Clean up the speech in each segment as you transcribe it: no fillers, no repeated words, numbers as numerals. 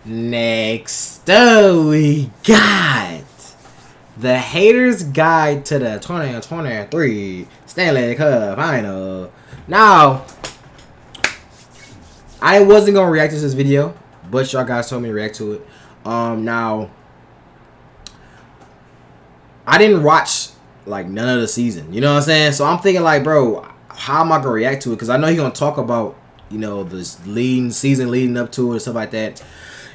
Next up, we got the Haters Guide to the 2023 Stanley Cup Final. Now, I wasn't gonna react to this video, but y'all guys told me to react to it. Now, I didn't watch like none of the season. You know what I'm saying? So I'm thinking like, bro, how am I gonna react to it? Because I know he's gonna talk about, you know, this season leading up to it and stuff like that.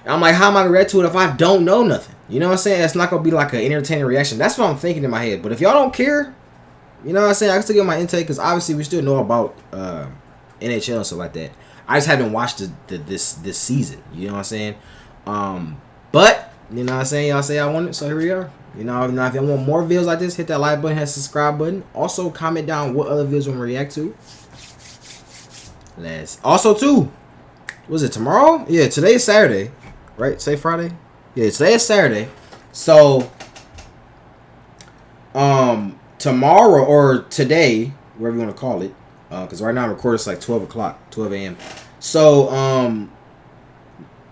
And I'm like, how am I gonna react to it if I don't know nothing? You know what I'm saying? It's not gonna be like an entertaining reaction. That's what I'm thinking in my head. But if y'all don't care, you know what I'm saying, I can still get my intake because obviously we still know about NHL and stuff like that. I just haven't watched this season. You know what I'm saying? But you know what I'm saying? Y'all say I want it, so here we are. You know, if you want more videos like this, hit that like button, hit the subscribe button. Also, comment down what other videos you want to react to. Also, too, was it tomorrow? Yeah, today is Saturday, right? Say Friday. Yeah, today is Saturday. So, tomorrow or today, whatever you want to call it, because right now I'm recording, it's like 12 a.m. So,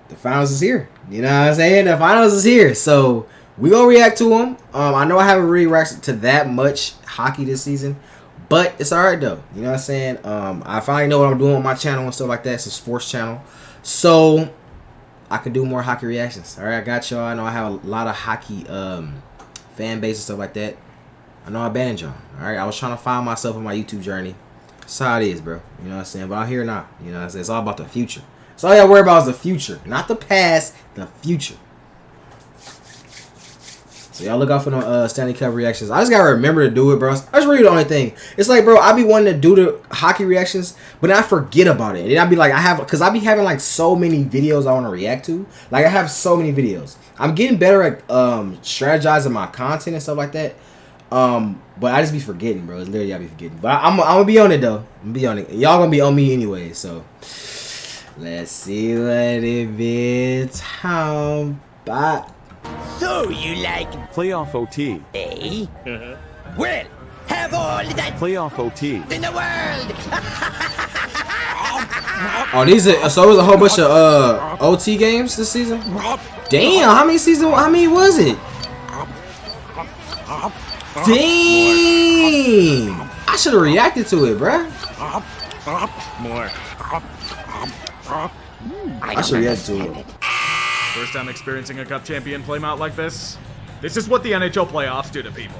the finals is here. You know what I'm saying? The finals is here. So, we gonna react to them. I know I haven't really reacted to that much hockey this season, but it's alright though. You know what I'm saying? I finally know what I'm doing on my channel and stuff like that. It's a sports channel, so I can do more hockey reactions. Alright, I got y'all. I know I have a lot of hockey fan base and stuff like that. I know I abandoned y'all. Alright, I was trying to find myself on my YouTube journey. That's how it is, bro. You know what I'm saying? But I'm here now. You know what I'm saying? It's all about the future. So all y'all worry about is the future, not the past, the future. So y'all look out for the Stanley Cup reactions. I just gotta remember to do it, bro. That's really the only thing. It's like, bro, I be wanting to do the hockey reactions, but then I forget about it. And I be like, because I be having like so many videos I want to react to. Like I have so many videos. I'm getting better at strategizing my content and stuff like that. But I just be forgetting, bro. It's literally I be forgetting. But I'm gonna be on it though. I'm gonna be on it. Y'all gonna be on me anyway. So let's see what it is. How about? So you like playoff OT? eh? Well, have all that Playoff OT. in the world. Oh, these are so it was a whole bunch of OT games this season. Damn, how many seasons? How many was it? Damn, I should have reacted to it, bruh. More. I should react to it. First time experiencing a cup champion flameout like this? This is what the NHL playoffs do to people.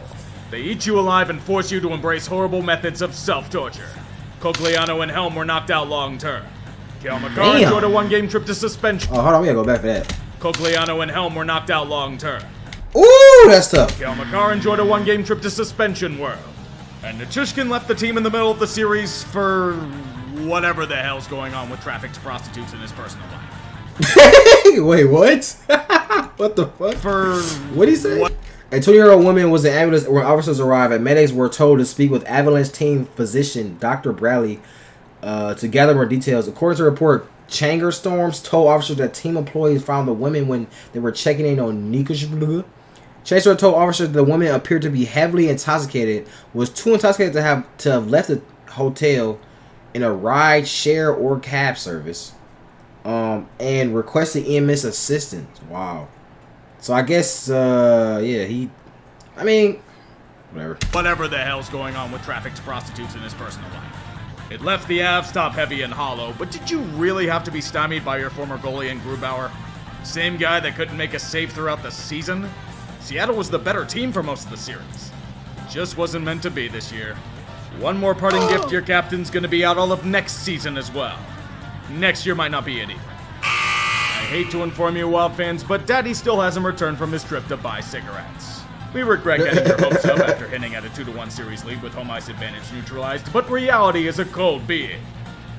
They eat you alive and force you to embrace horrible methods of self-torture. Cogliano and Helm were knocked out long-term. Cale Makar enjoyed a one-game trip to suspension. Oh, hold on, we gotta go back for that. Cogliano and Helm were knocked out long-term. Ooh, that's tough. Cale Makar enjoyed a one-game trip to suspension world. And Nichushkin left the team in the middle of the series for whatever the hell's going on with trafficked prostitutes in his personal life. Wait, what? What the fuck? What'd he say? What? A 20-year-old woman was in an ambulance when officers arrived, and medics were told to speak with Avalanche team physician Dr. Bradley to gather more details. According to the report, Changer Storms told officers that team employees found the women when they were checking in on Nikushbluga. Chaser told officers the woman appeared to be heavily intoxicated, was too intoxicated to have left the hotel in a ride, share, or cab service. And requested EMS assistance. Wow. So I guess, yeah, I mean, whatever. Whatever the hell's going on with trafficked prostitutes in his personal life. It left the Avs top heavy and hollow, but did you really have to be stymied by your former goalie in Grubauer? Same guy that couldn't make a save throughout the season? Seattle was the better team for most of the series. Just wasn't meant to be this year. One more parting gift, your captain's gonna be out all of next season as well. Next year might not be it either. I hate to inform you, Wild fans, but Daddy still hasn't returned from his trip to buy cigarettes. We regret getting your hopes up after hitting at a 2-1 series lead with home ice advantage neutralized, but reality is a cold being.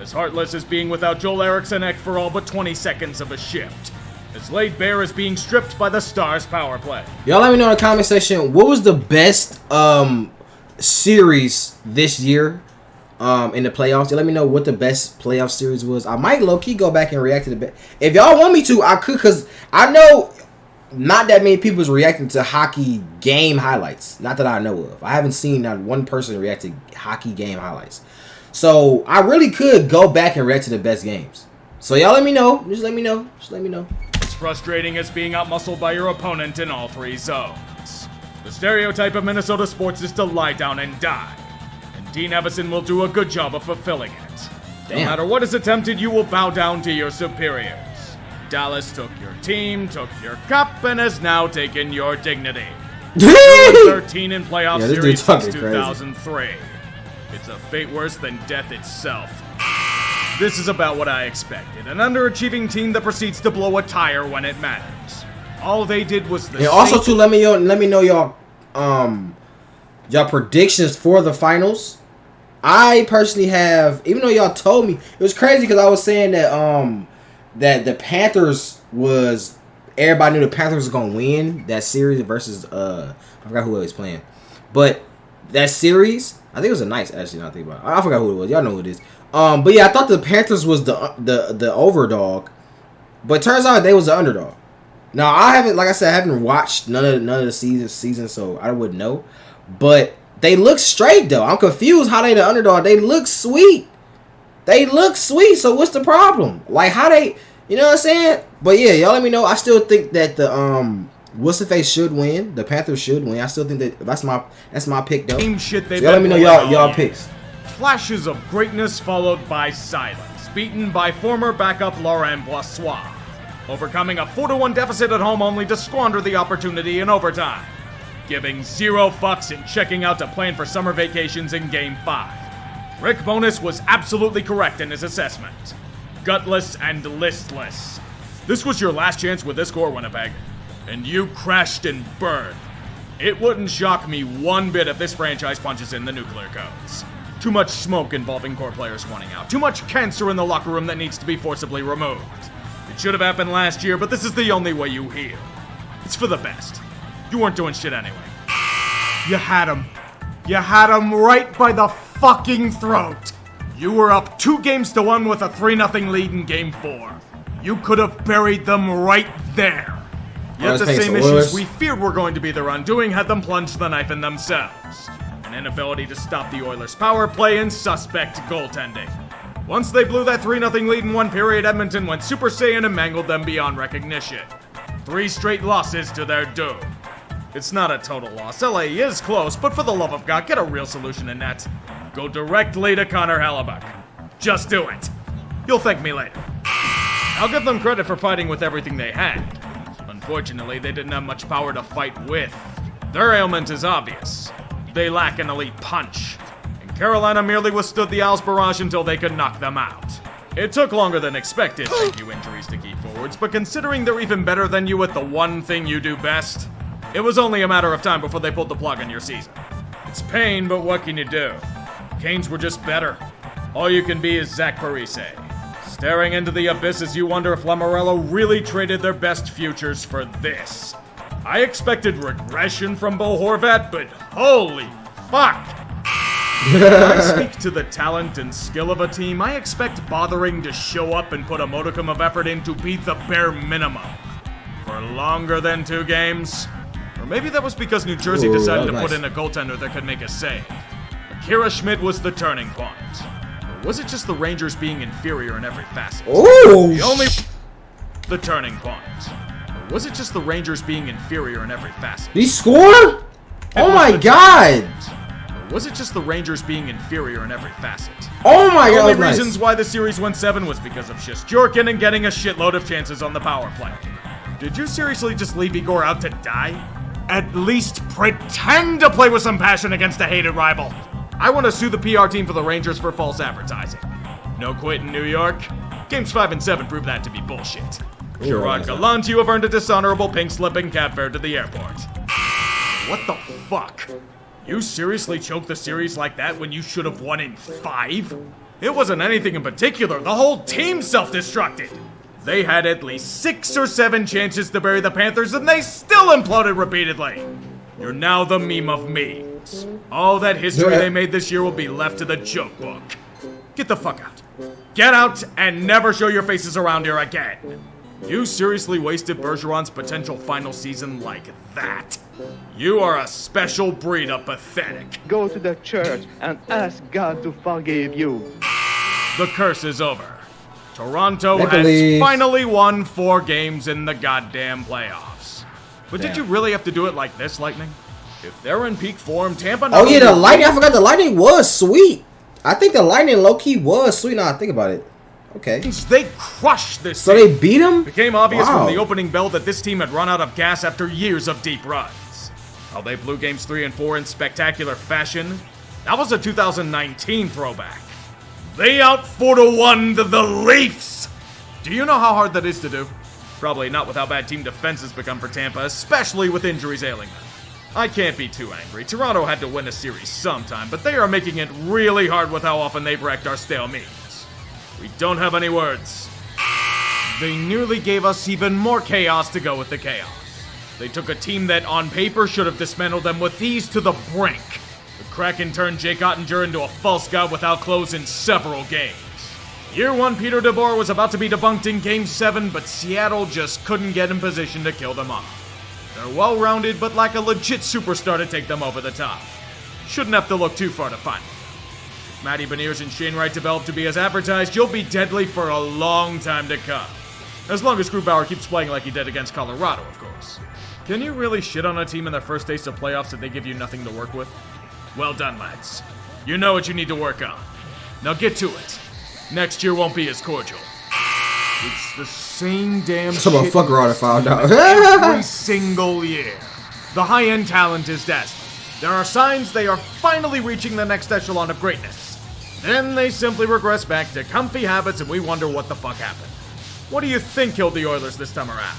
As heartless as being without Joel Eriksson for all but 20 seconds of a shift. As laid bare as being stripped by the Stars power play. Y'all let me know in the comment section, what was the best series this year? In the playoffs, let me know what the best playoff series was. I might low-key go back and react to the best. If y'all want me to, I could, because I know not that many people is reacting to hockey game highlights. Not that I know of. I haven't seen not one person react to hockey game highlights. So I really could go back and react to the best games. So y'all let me know. Just let me know. Just let me know. frustrating as being outmuscled by your opponent in all 3 zones. The stereotype of Minnesota sports is to lie down and die, and Dean Evison will do a good job of fulfilling it. Damn. No matter what is attempted, you will bow down to your superiors. Dallas took your team, took your cup, and has now taken your dignity. 13 in playoff series since 2003. It's a fate worse than death itself. This is about what I expected. An underachieving team that proceeds to blow a tire when it matters. All they did was the also too, let me know y'all predictions for the finals. I personally have, even though y'all told me, it was crazy because I was saying that that the Panthers was, everybody knew the Panthers was gonna win that series versus I forgot who it was playing, but that series, I think it was a Knights, actually. Not thinking about it. I forgot who it was. Y'all know who it is. But yeah, I thought the Panthers was the overdog, but it turns out they was the underdog. Now I haven't, like I said, I haven't watched none of the season, so I wouldn't know. But they look straight though. I'm confused how they the underdog. They look sweet. So what's the problem? Like how they, you know what I'm saying? But yeah, y'all let me know. I still think that the what's the face should win. The Panthers should win. I still think that's my pick though. Team shit they've y'all let me know y'all picks. Flashes of greatness followed by silence. Beaten by former backup Laurent Boissois. Overcoming a 4-1 deficit at home only to squander the opportunity in overtime. Giving 0 fucks and checking out to plan for summer vacations in Game 5. Rick Bowness was absolutely correct in his assessment. Gutless and listless. This was your last chance with this core, Winnipeg. And you crashed and burned. It wouldn't shock me one bit if this franchise punches in the nuclear codes. Too much smoke involving core players wanting out. Too much cancer in the locker room that needs to be forcibly removed. It should have happened last year, but this is the only way you heal. It's for the best. You weren't doing shit anyway. You had him. You had him right by the fucking throat. You were up 2-1 with a 3-0 lead in Game 4. You could have buried them right there. Yet the same issues we feared were going to be their undoing had them plunge the knife in themselves. An inability to stop the Oilers' power play and suspect goaltending. Once they blew that 3-0 lead in one period, Edmonton went Super Saiyan and mangled them beyond recognition. 3 straight losses to their doom. It's not a total loss. LA is close, but for the love of God, get a real solution in net. Go directly to Connor Hellebuck. Just do it. You'll thank me later. I'll give them credit for fighting with everything they had. Unfortunately, they didn't have much power to fight with. Their ailment is obvious. They lack an elite punch. And Carolina merely withstood the Owls' barrage until they could knock them out. It took longer than expected, thank you injuries to key forwards, but considering they're even better than you at the one thing you do best, it was only a matter of time before they pulled the plug on your season. It's pain, but what can you do? Canes were just better. All you can be is Zach Parise. Staring into the abyss as you wonder if Lamoriello really traded their best futures for this. I expected regression from Bo Horvat, but holy fuck! When I speak to the talent and skill of a team, I expect bothering to show up and put a modicum of effort in to be the bare minimum. For longer than 2 games? Or maybe that was because New Jersey decided to put in a goaltender that could make a save. Akira Schmidt was the turning point. Or was it just the Rangers being inferior in every facet? The turning point. Or was it just the Rangers being inferior in every facet? He scored? Oh my god! Or was it just the Rangers being inferior in every facet? Oh my god! The only reasons why the series went 7 was because of Shesterkin and getting a shitload of chances on the power play. Did you seriously just leave Igor out to die? At least pretend to play with some passion against a hated rival. I want to sue the PR team for the Rangers for false advertising. No quit in New York? Games 5 and 7 prove that to be bullshit. Gerard Gallant, you have earned a dishonorable pink slip and cab fare to the airport. What the fuck? You seriously choked the series like that when you should have won in 5? It wasn't anything in particular. The whole team self-destructed. They had at least 6 or 7 chances to bury the Panthers, and they still imploded repeatedly. You're now the meme of memes. All that history they made this year will be left to the joke book. Get the fuck out. Get out and never show your faces around here again. You seriously wasted Bergeron's potential final season like that? You are a special breed of pathetic. Go to the church and ask God to forgive you. The curse is over. Toronto Maple has Leafs. finally won 4 games in the goddamn playoffs. But did you really have to do it like this, Lightning? If they're in peak form, Tampa... Oh, yeah, the Lightning. I forgot the Lightning was sweet. I think the Lightning low-key was sweet. Now I think about it. Okay. They crushed this So team. they beat him? It became obvious Wow. from the opening bell that this team had run out of gas after years of deep runs. While they blew games 3 and 4 in spectacular fashion, that was a 2019 throwback. They out 4-1 the Leafs! Do you know how hard that is to do? Probably not with how bad team defense has become for Tampa, especially with injuries ailing them. I can't be too angry. Toronto had to win a series sometime, but they are making it really hard with how often they've wrecked our stale means. We don't have any words. They nearly gave us even more chaos to go with the chaos. They took a team that on paper should have dismantled them with ease to the brink. The Kraken turned Jake Ottinger into a false god without clothes in several games. Year 1 Peter DeBoer was about to be debunked in Game 7, but Seattle just couldn't get in position to kill them off. They're well-rounded, but lack a legit superstar to take them over the top. Shouldn't have to look too far to find them. If Matty Beniers and Shane Wright develop to be as advertised, you'll be deadly for a long time to come. As long as Grubauer keeps playing like he did against Colorado, of course. Can you really shit on a team in their first taste of playoffs if they give you nothing to work with? Well done, lads. You know what you need to work on. Now get to it. Next year won't be as cordial. It's the same damn Some shit motherfucker oughta found out. every single year. The high-end talent is dazzling. There are signs they are finally reaching the next echelon of greatness. Then they simply regress back to comfy habits and we wonder what the fuck happened. What do you think killed the Oilers this time around?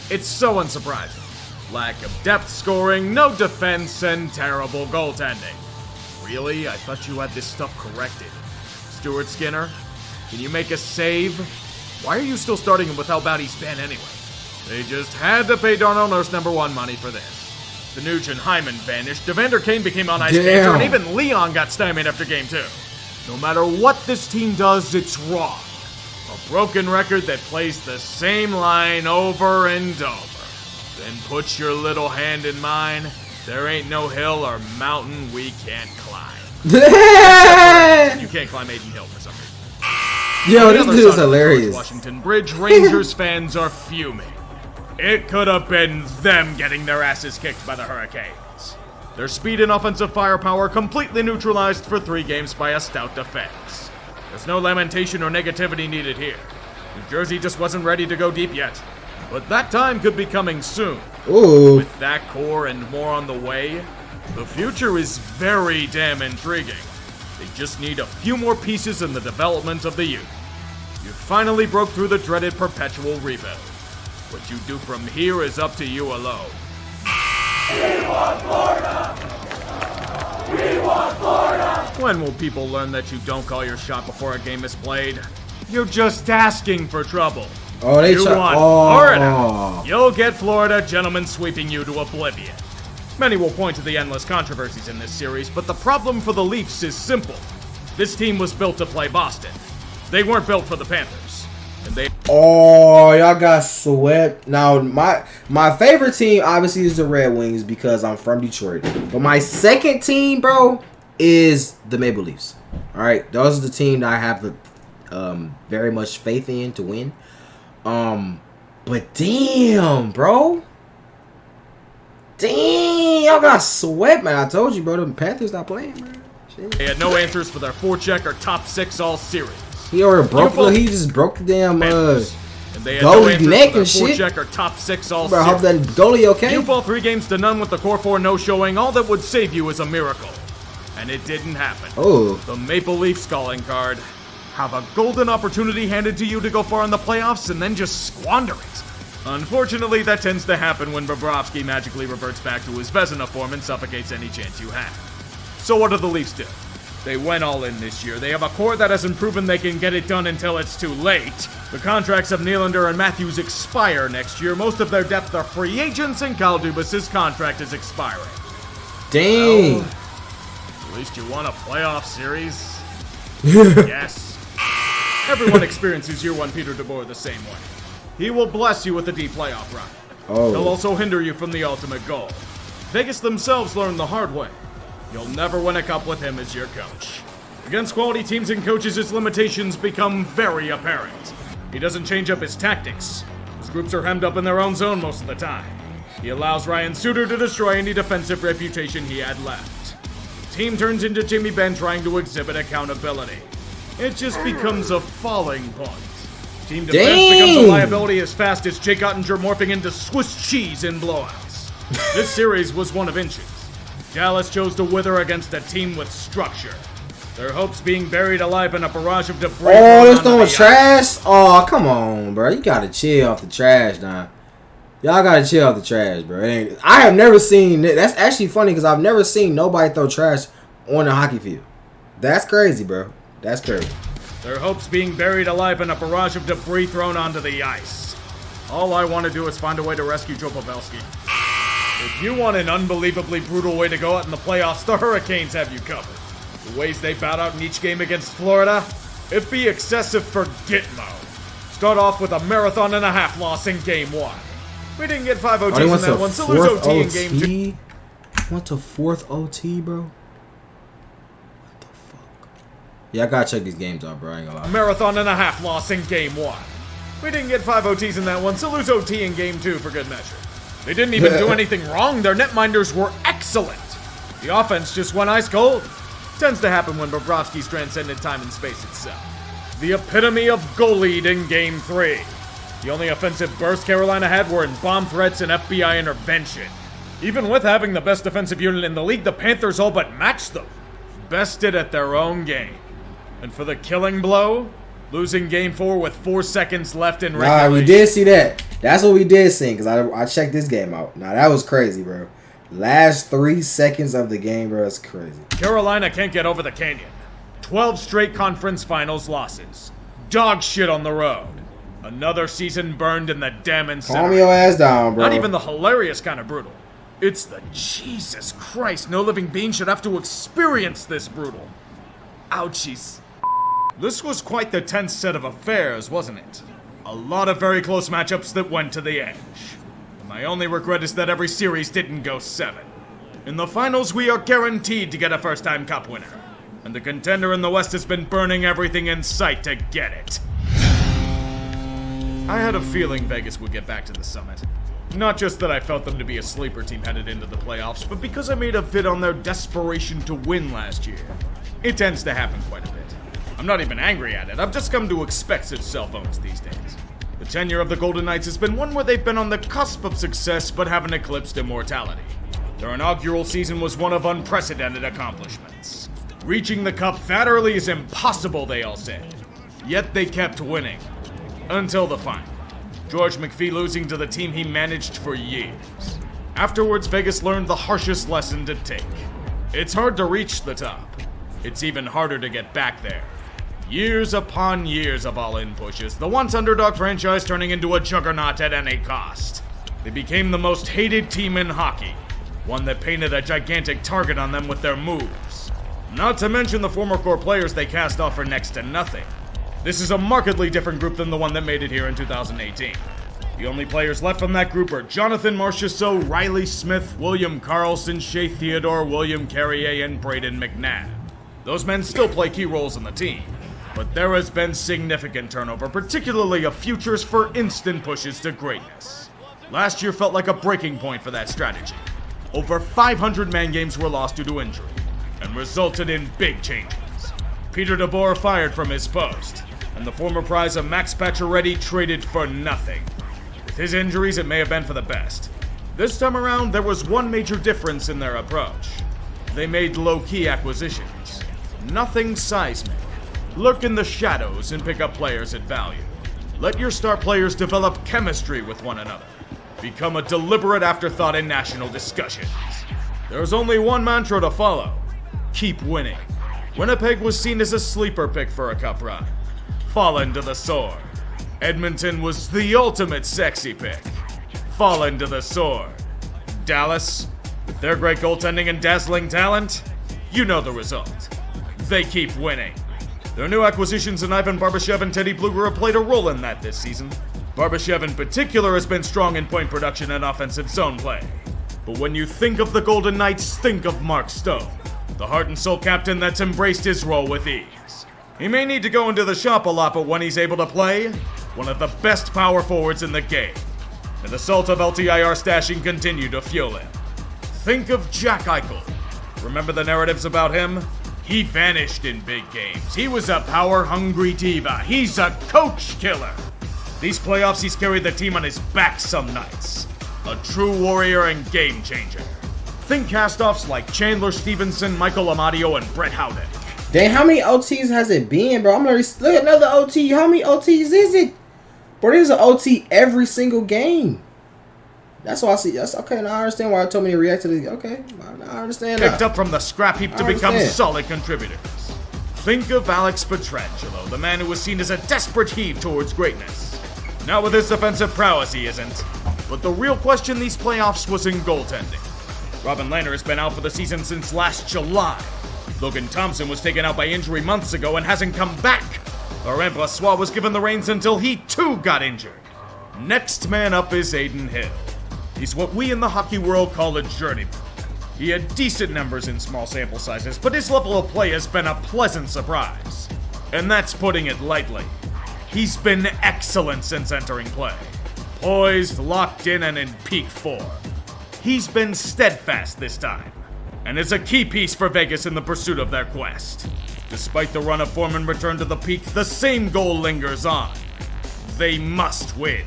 It's so unsurprising. Lack of depth scoring, no defense, and terrible goaltending. Really? I thought you had this stuff corrected. Stuart Skinner? Can you make a save? Why are you still starting him with how bad he's been anyway? They just had to pay Darnell Nurse #1 money for this. Danuge and Hyman vanished, Evander Kane became on ice cancer, and even Leon got stymied after Game 2. No matter what this team does, it's wrong. A broken record that plays the same line over and over. Then put your little hand in mine. There ain't no hill or mountain we can't climb. You can't climb Aiden Hill for some reason. Yo, On the this other dude is side of the hilarious. George Washington Bridge, Rangers fans are fuming. It could have been them getting their asses kicked by the Hurricanes. Their speed and offensive firepower completely neutralized for 3 games by a stout defense. There's no lamentation or negativity needed here. New Jersey just wasn't ready to go deep yet. But that time could be coming soon. Ooh. With that core and more on the way, the future is very damn intriguing. They just need a few more pieces in the development of the youth. You finally broke through the dreaded perpetual rebuild. What you do from here is up to you alone. We want Florida! We want Florida! When will people learn that you don't call your shot before a game is played? You're just asking for trouble. Oh, they You shot. want Florida. You'll get Florida, gentlemen, sweeping you to oblivion. Many will point to the endless controversies in this series, but the problem for the Leafs is simple. This team was built to play Boston. They weren't built for the Panthers. And they... Oh, y'all got swept. Now, my favorite team obviously is the Red Wings because I'm from Detroit. But my second team, bro, is the Maple Leafs. All right, those are the team that I have very much faith in to win. But damn, bro. Damn, y'all got swept, man. I told you, bro. The Panthers not playing, man. Shit. They had no answers for their forecheck or top 6 all series. He already broke. He just broke the damn And they had goalie no answers neck for their and shit. forecheck or top 6 all Bro, I hope that series. goalie okay. You fall 3 games to none with the core 4 no showing. All that would save you is a miracle. And it didn't happen. Oh. The Maple Leafs calling card. Have a golden opportunity handed to you to go far in the playoffs and then just squander it. Unfortunately, that tends to happen when Bobrovsky magically reverts back to his Vezina form and suffocates any chance you have. So what do the Leafs do? They went all in this year. They have a core that hasn't proven they can get it done until it's too late. The contracts of Nylander and Matthews expire next year. Most of their depth are free agents, and Kyle Dubas' contract is expiring. Dang. Well, at least you won a playoff series. Yes. Everyone experiences year 1 Peter DeBoer the same way. He will bless you with a deep playoff run. Oh. He'll also hinder you from the ultimate goal. Vegas themselves learned the hard way. You'll never win a cup with him as your coach. Against quality teams and coaches, his limitations become very apparent. He doesn't change up his tactics. His groups are hemmed up in their own zone most of the time. He allows Ryan Suter to destroy any defensive reputation he had left. The team turns into Jimmy Ben trying to exhibit accountability. It just becomes a falling point. Team defense becomes a liability as fast as Jake Ottinger morphing into Swiss cheese in blowouts. This series was one of inches. Dallas chose to wither against a team with structure. Their hopes being buried alive in a barrage of debris. Oh, they're throwing trash? Oh, come on, bro. You gotta chill off the trash now. Y'all gotta chill off the trash, bro. I have never seen it. That's actually funny because I've never seen nobody throw trash on a hockey field. That's crazy, bro. That's crazy. Their hopes being buried alive in a barrage of debris thrown onto the ice. All I want to do is find a way to rescue Joe Pavelski. If you want an unbelievably brutal way to go out in the playoffs, the Hurricanes have you covered. The ways they bowed out in each game against Florida, it'd be excessive for Gitmo. Start off with a marathon and a half loss in Game 1. We didn't get 5 OTs in that one, so lose OT in Game 2. Went to fourth OT, bro? What the fuck? Yeah, I gotta check these games out, bro. I ain't gonna lie. Marathon and a half loss in Game 1. We didn't get 5 OTs in that one, so lose OT in Game 2 for good measure. They didn't even do anything wrong. Their netminders were excellent. The offense just went ice cold. Tends to happen when Bobrovsky's transcended time and space itself. The epitome of goal lead in Game 3. The only offensive bursts Carolina had were in bomb threats and FBI intervention. Even with having the best defensive unit in the league, the Panthers all but matched them. Bested at their own game. And for the killing blow, losing Game 4 with 4 seconds left in regulation. We did see that. That's what we did see, because I checked this game out. Now, that was crazy, bro. Last 3 seconds of the game, bro, that's crazy. Carolina can't get over the canyon. 12 straight conference finals losses. Dog shit on the road. Another season burned in the damn incinerator. Calm your ass down, bro. Not even the hilarious kind of brutal. It's the Jesus Christ, no living being should have to experience this brutal. Ouchies. This was quite the tense set of affairs, wasn't it? A lot of very close matchups that went to the edge. My only regret is that every series didn't go 7. In the finals, we are guaranteed to get a first-time cup winner. And the contender in the West has been burning everything in sight to get it. I had a feeling Vegas would get back to the summit. Not just that I felt them to be a sleeper team headed into the playoffs, but because I made a vid on their desperation to win last year. It tends to happen quite a bit. I'm not even angry at it, I've just come to expect such cell phones these days. The tenure of the Golden Knights has been one where they've been on the cusp of success but haven't eclipsed immortality. Their inaugural season was one of unprecedented accomplishments. Reaching the cup that early is impossible, they all said. Yet they kept winning. Until the final. George McPhee losing to the team he managed for years. Afterwards, Vegas learned the harshest lesson to take. It's hard to reach the top. It's even harder to get back there. Years upon years of all-in pushes, the once underdog franchise turning into a juggernaut at any cost. They became the most hated team in hockey, one that painted a gigantic target on them with their moves. Not to mention the former core players they cast off for next to nothing. This is a markedly different group than the one that made it here in 2018. The only players left from that group are Jonathan Marchessault, Riley Smith, William Karlsson, Shea Theodore, William Carrier, and Braden McNabb. Those men still play key roles in the team, but there has been significant turnover, particularly of futures for instant pushes to greatness. Last year felt like a breaking point for that strategy. Over 500 man games were lost due to injury, and resulted in big changes. Peter DeBoer fired from his post, and the former prize of Max Pacioretty traded for nothing. With his injuries, it may have been for the best. This time around, there was one major difference in their approach. They made low-key acquisitions. Nothing seismic. Lurk in the shadows and pick up players at value. Let your star players develop chemistry with one another. Become a deliberate afterthought in national discussions. There's only one mantra to follow. Keep winning. Winnipeg was seen as a sleeper pick for a cup run. Fallen to the sword. Edmonton was the ultimate sexy pick. Fallen to the sword. Dallas, with their great goaltending and dazzling talent, you know the result. They keep winning. Their new acquisitions in Ivan Barbashev and Teddy Bluger have played a role in that this season. Barbashev in particular has been strong in point production and offensive zone play. But when you think of the Golden Knights, think of Mark Stone, the heart and soul captain that's embraced his role with ease. He may need to go into the shop a lot, but when he's able to play, one of the best power forwards in the game. And the salt of LTIR stashing continued to fuel him. Think of Jack Eichel. Remember the narratives about him? He vanished in big games. He was a power-hungry diva. He's a coach killer. These playoffs, he's carried the team on his back some nights. A true warrior and game changer. Think castoffs like Chandler Stevenson, Michael Amadio, and Brett Howden. Dang, how many OTs has it been, bro? I'm gonna look at another OT. How many OTs is it? Bro, there's an OT every single game. That's why I see. That's okay. Now I understand why I told me to react to the. Okay, I understand. Picked up from the scrap heap to become understand. solid contributors. Think of Alex Pietrangelo, the man who was seen as a desperate heave towards greatness. Not with his defensive prowess, he isn't. But the real question these playoffs was in goaltending. Robin Lehner has been out for the season since last July. Logan Thompson was taken out by injury months ago and hasn't come back. Laurent Brossoit was given the reins until he too got injured. Next man up is Aiden Hill. He's what we in the hockey world call a journeyman. He had decent numbers in small sample sizes, but his level of play has been a pleasant surprise. And that's putting it lightly. He's been excellent since entering play. Poised, locked in, and in peak form. He's been steadfast this time, and is a key piece for Vegas in the pursuit of their quest. Despite the run of form and return to the peak, the same goal lingers on. They must win.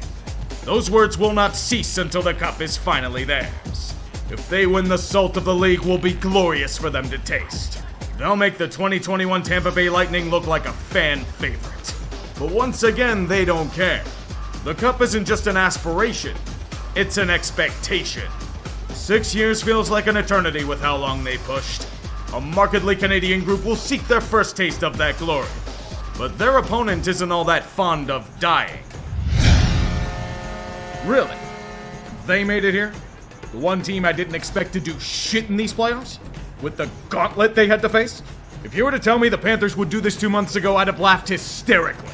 Those words will not cease until the cup is finally theirs. If they win, the salt of the league will be glorious for them to taste. They'll make the 2021 Tampa Bay Lightning look like a fan favorite. But once again, they don't care. The cup isn't just an aspiration, it's an expectation. 6 years feels like an eternity with how long they pushed. A markedly Canadian group will seek their first taste of that glory. But their opponent isn't all that fond of dying. Really? They made it here? The one team I didn't expect to do shit in these playoffs? With the gauntlet they had to face? If you were to tell me the Panthers would do this 2 months ago, I'd have laughed hysterically.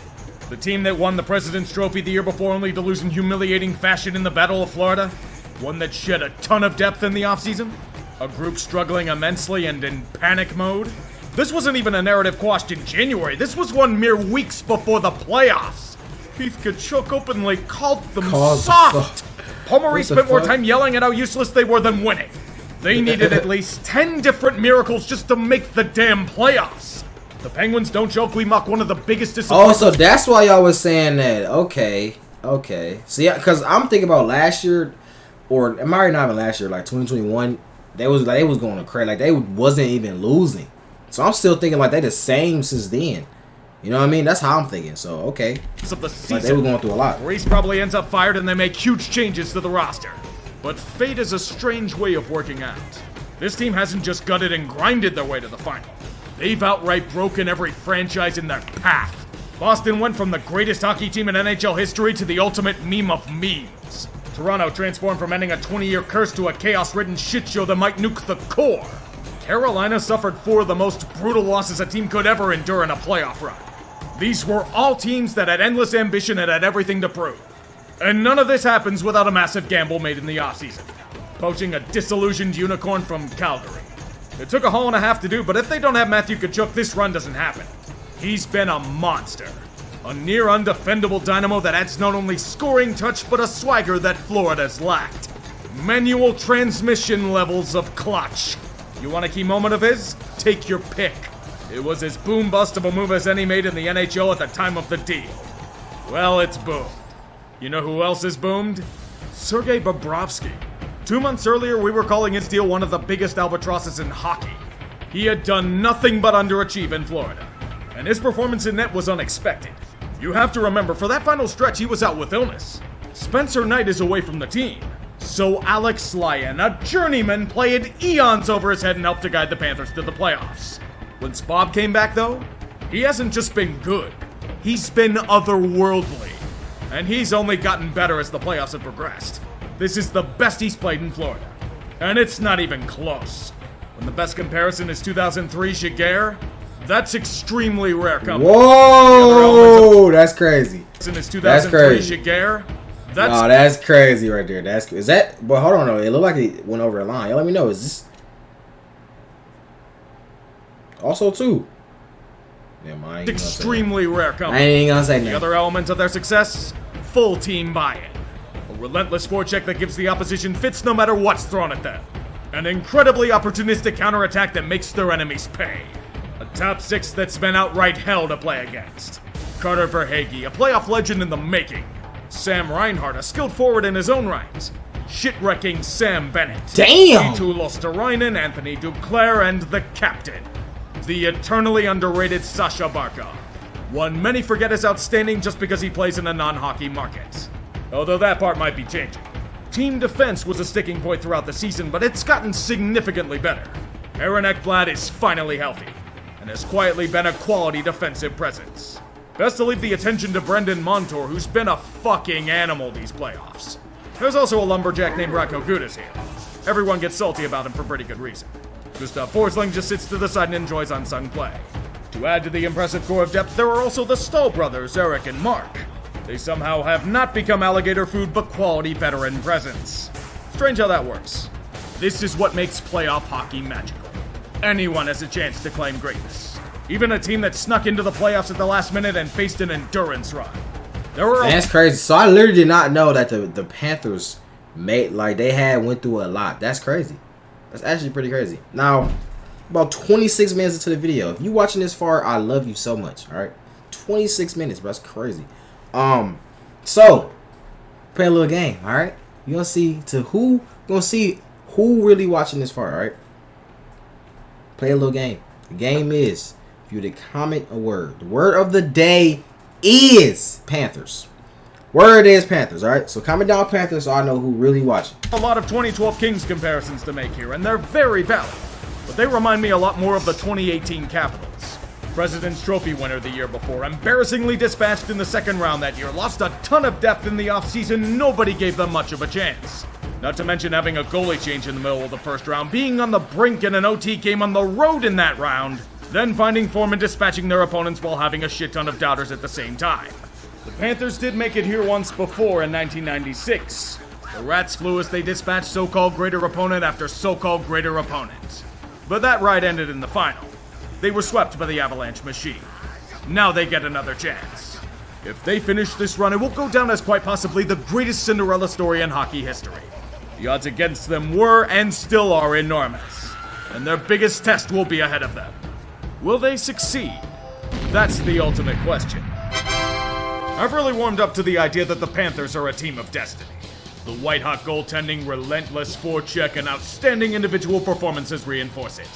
The team that won the President's Trophy the year before only to lose in humiliating fashion in the Battle of Florida? One that shed a ton of depth in the offseason? A group struggling immensely and in panic mode? This wasn't even a narrative quashed in January. This was one mere weeks before the playoffs. Keith Kachuk openly called them soft. Pommery spent more time yelling at how useless they were than winning. They needed at least 10 different miracles just to make the damn playoffs. The Penguins don't joke, we mock one of the biggest disappointments. Oh, so that's why y'all was saying that. Okay. See, because I'm thinking about last year, or it might not even last year, like 2021. They was going to crazy. Like they wasn't even losing. So I'm still thinking like they the same since then. You know what I mean? That's how I'm thinking. So okay. Of the season, like they were going through a lot. Reese probably ends up fired and they make huge changes to the roster. But fate is a strange way of working out. This team hasn't just gutted and grinded their way to the final. They've outright broken every franchise in their path. Boston went from the greatest hockey team in NHL history to the ultimate meme of memes. Toronto transformed from ending a 20-year curse to a chaos-ridden shitshow that might nuke the core. Carolina suffered 4 of the most brutal losses a team could ever endure in a playoff run. These were all teams that had endless ambition and had everything to prove. And none of this happens without a massive gamble made in the offseason. Poaching a disillusioned unicorn from Calgary. It took a haul and a half to do, but if they don't have Matthew Tkachuk, this run doesn't happen. He's been a monster. A near undefendable dynamo that adds not only scoring touch, but a swagger that Florida's lacked. Manual transmission levels of clutch. You want a key moment of his? Take your pick. It was as boom-bust of a move as any made in the NHL at the time of the deal. Well, it's boomed. You know who else is boomed? Sergei Bobrovsky. 2 months earlier, we were calling his deal one of the biggest albatrosses in hockey. He had done nothing but underachieve in Florida. And his performance in net was unexpected. You have to remember, for that final stretch, he was out with illness. Spencer Knight is away from the team. So Alex Lyon, a journeyman, played eons over his head and helped to guide the Panthers to the playoffs. When Bob came back, though, he hasn't just been good. He's been otherworldly. And he's only gotten better as the playoffs have progressed. This is the best he's played in Florida. And it's not even close. When the best comparison is 2003 Jaguar, that's extremely rare company. Whoa! That's crazy. That's crazy. Jaguar, that's crazy right there. Is that? But hold on, though. It looked like it went over a line. Y'all let me know. Is this also too? Yeah, man, I ain't Extremely rare I company. ain't even gonna say The nothing. other element of their success? Full team buy-in. A relentless forecheck that gives the opposition fits no matter what's thrown at them. An incredibly opportunistic counterattack that makes their enemies pay. A top six that's been outright hell to play against. Carter Verhaeghe, a playoff legend in the making. Sam Reinhart, a skilled forward in his own right. Shit-wrecking Sam Bennett. Damn! Eetu Losterainen, Anthony Duclair, and the captain. The eternally underrated Sasha Barkov. One many forget is outstanding just because he plays in a non-hockey market. Although that part might be changing. Team defense was a sticking point throughout the season, but it's gotten significantly better. Aaron Ekblad is finally healthy, and has quietly been a quality defensive presence. Best to leave the attention to Brendan Montour, who's been a fucking animal these playoffs. There's also a lumberjack named Radko Gudas here. Everyone gets salty about him for pretty good reason. Gustav Forsling just sits to the side and enjoys unsung play. To add to the impressive core of depth, there are also the Stahl brothers, Eric and Mark. They somehow have not become alligator food, but quality veteran presence. Strange how that works. This is what makes playoff hockey magical. Anyone has a chance to claim greatness. Even a team that snuck into the playoffs at the last minute and faced an endurance run. That's crazy. So I literally did not know that the Panthers went through a lot. That's crazy. That's actually pretty crazy. Now, about 26 minutes into the video. If you watching this far, I love you so much. All right, 26 minutes, bro. That's crazy. So play a little game. All right, you gonna see who really watching this far. All right, play a little game. The game is if you to comment a word. The word of the day is Panthers. Word is Panthers, alright? So comment down Panthers so I know who really watching. A lot of 2012 Kings comparisons to make here, and they're very valid. But they remind me a lot more of the 2018 Capitals. President's Trophy winner the year before, embarrassingly dispatched in the second round that year, lost a ton of depth in the offseason, nobody gave them much of a chance. Not to mention having a goalie change in the middle of the first round, being on the brink in an OT game on the road in that round, then finding form and dispatching their opponents while having a shit ton of doubters at the same time. The Panthers did make it here once before in 1996. The Rats flew as they dispatched so-called greater opponent after so-called greater opponent. But that ride ended in the final. They were swept by the Avalanche machine. Now they get another chance. If they finish this run, it will go down as quite possibly the greatest Cinderella story in hockey history. The odds against them were and still are enormous, and their biggest test will be ahead of them. Will they succeed? That's the ultimate question. I've really warmed up to the idea that the Panthers are a team of destiny. The white-hot goaltending, relentless forecheck, and outstanding individual performances reinforce it.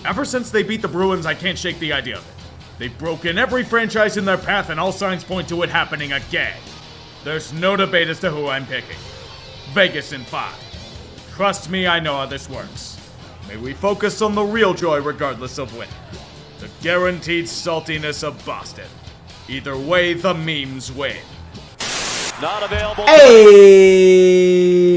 Ever since they beat the Bruins, I can't shake the idea of it. They've broken every franchise in their path, and all signs point to it happening again. There's no debate as to who I'm picking. Vegas in 5. Trust me, I know how this works. May we focus on the real joy regardless of winning. The guaranteed saltiness of Boston. Either way, the memes win. Not available. Hey!